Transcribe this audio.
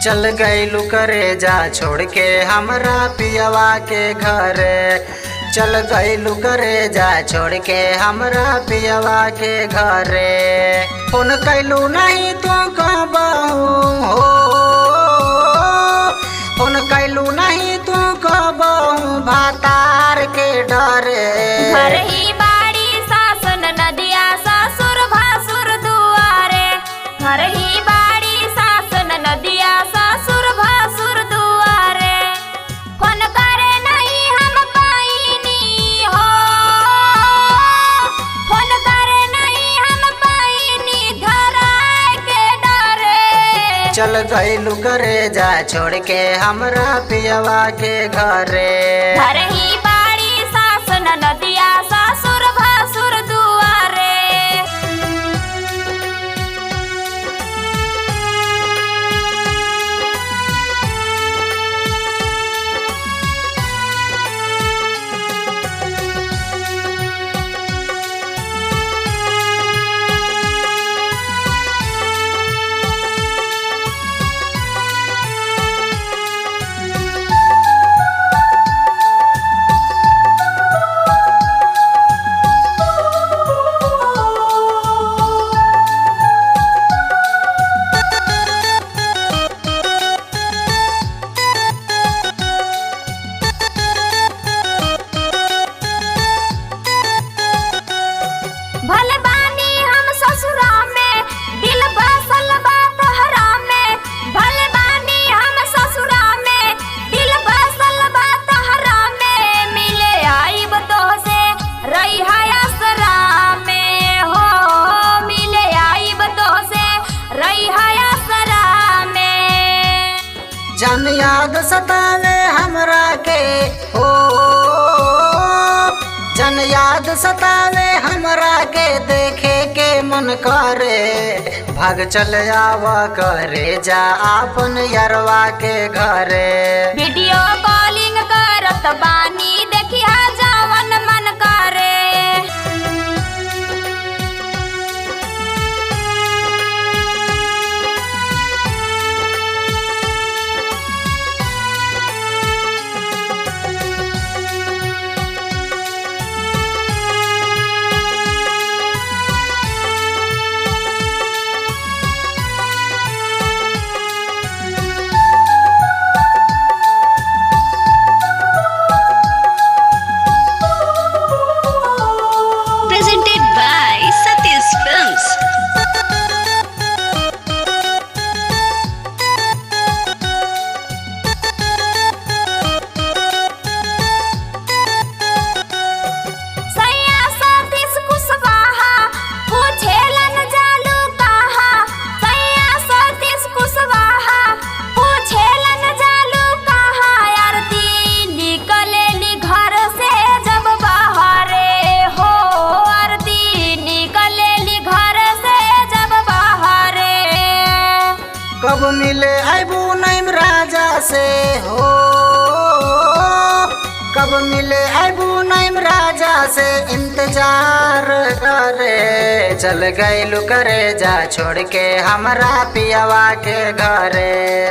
चल गइलू करे जा छोड़ के हमरा पियवा के घरे। चल गइलू करे जा छोड़ के हमरा पियवा के घरे। फोन कैलू नहीं तू कहबहू हो, फोन कैलू नहीं तू कहबहू भातार के डरे। घर ही बाड़ी सासन नदिया ससुर भासुर दुआरे। घर ही बाड़ी सासन नदिया ससुर भासुर दुआरे। फोन करे नहीं हम पाइनी हो, फोन करे नहीं हम पाइनी धराए के डरे। चल गइलू करे जा छोड़ के हमरा पियवा के घरे। घर ही बाड़ी सासन नदिया ससुर भासुर दुआरे। भले बानी हम ससुरा में दिल बसल बा तहरा में। भले बानी हम ससुरा में दिल बसल बा तहरा में। मिले आइब तोहसे रही आसरा में हो, मिले आइब तोहसे रही आसरा में। जन याद सतावे हमरा के हो, जन याद सतावे हमरा के देखे के मन करे। भाग चल आवा करे जा आपन यरवा के घरे। वीडियो कॉलिंग करत बानी देखिया जावन मन करे। Presented by Satish Films. सैया सतीश कुशवाहा पूछेलन जालू कहा। सैया सतीश कुशवाहा पूछेलन जालू कहा। आरती निकलेली घर से जब बाहरे हो, आरती निकलेली घर से जब बाहरे। कब मिले आइबू नईम राजा से हो, कब मिले आइबू नईम राजा से इंतजार करे। चल गइलू करे जा छोड़ के हमरा पियवा के घरे।